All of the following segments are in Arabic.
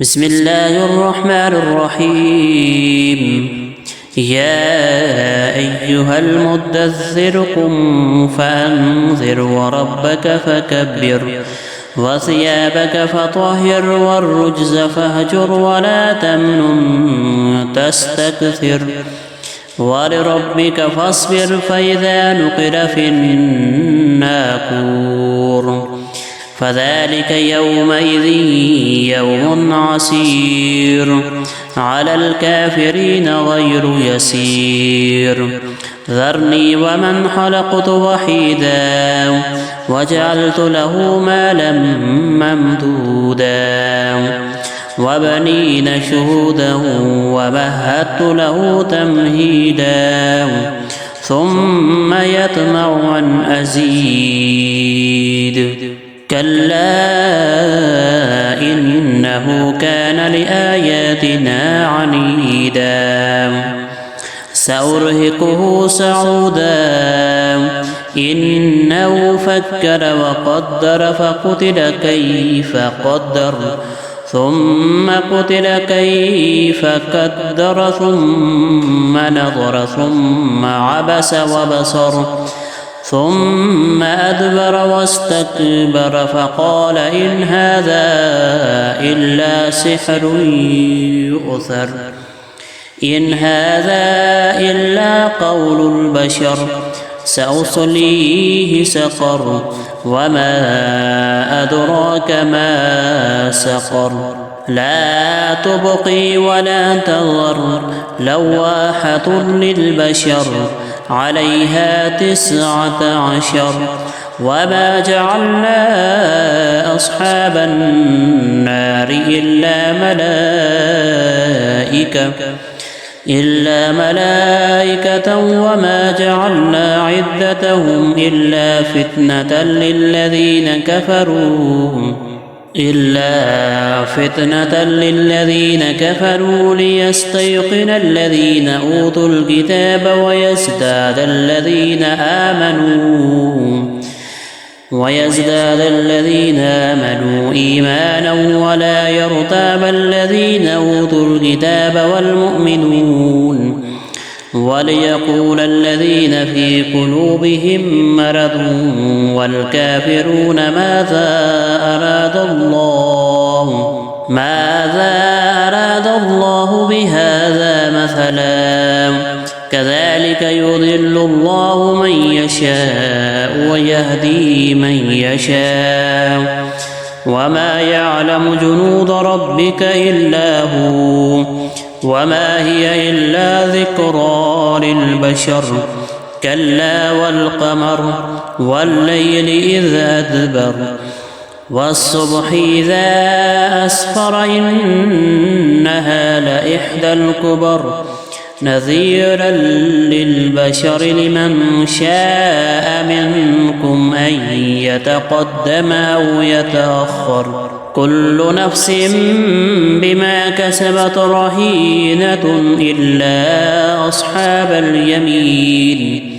بسم الله الرحمن الرحيم. يا أيها المدثر قم فأنذر وربك فكبر وثيابك فطهر والرجز فاهجر ولا تمنن تستكثر ولربك فاصبر فإذا نقر في الناقور فذلك يومئذ يوم عسير على الكافرين غير يسير. ذرني ومن خلقت وحيدا وجعلت له مالا ممدودا وبنين شهودا ومهدت له تمهيدا ثم يطمع أن أزيد. كلا إنه كان لآياتنا عنيدا سأرهقه صعودا إنه فكر وقدر فقتل كيف قدر ثم قتل كيف قدر ثم نظر ثم عبس وبصر ثم أدبر واستكبر فقال إن هذا إلا سحر يؤثر إن هذا إلا قول البشر سأصليه سقر وما أدراك ما سقر لا تبقي ولا تذر لواحة للبشر عليها 19 وما جعلنا أصحاب النار إلا ملائكة وما جعلنا عدتهم إلا فتنة للذين كفروا ليستيقن الذين أوتوا الكتاب ويزداد الذين آمنوا إيمانا ولا يرتاب الذين أوتوا الكتاب والمؤمنون وليقول الذين في قلوبهم مرض والكافرون ماذا أراد الله بهذا مثلا كذلك يضل الله من يشاء ويهدي من يشاء وما يعلم جنود ربك إلا هو وما هي إلا ذكرى للبشر كلا والقمر والليل إذا أدبر والصبح إذا أسفر إنها لإحدى الكبر نذيرا للبشر لمن شاء منكم أن يتقدم أو يتأخر كل نفس بما كسبت رهينة إلا أصحاب اليمين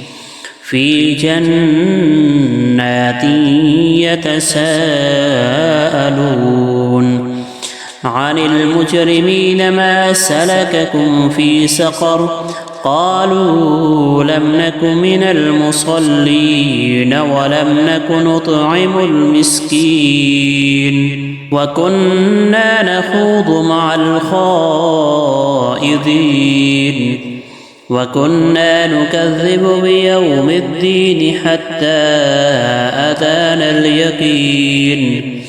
في جنات يتساءلون عن المجرمين ما سلككم في سقر قالوا لم نك من المصلين ولم نك نطعم المسكين وكنا نخوض مع الخائضين وكنا نكذب بيوم الدين حتى أتانا اليقين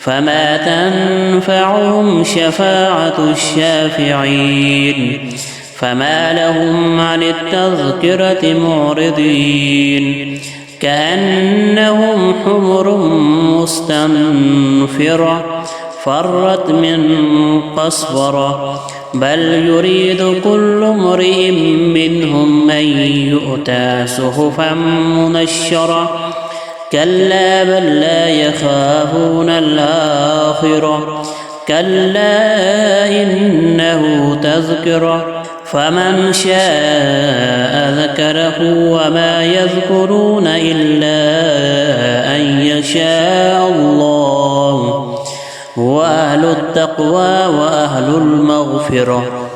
فما تنفعهم شفاعة الشافعين فما لهم عن التذكرة معرضين كأنهم حمر مستنفرة فرت من قسورة بل يريد كل امرئ منهم أن يؤتى صحفا منشرة كلا بل لا يخافون الآخرة كلا إنه تذكرة فمن شاء ذكره وما يذكرون إلا أن يشاء الله هو أهل التقوى وأهل المغفرة.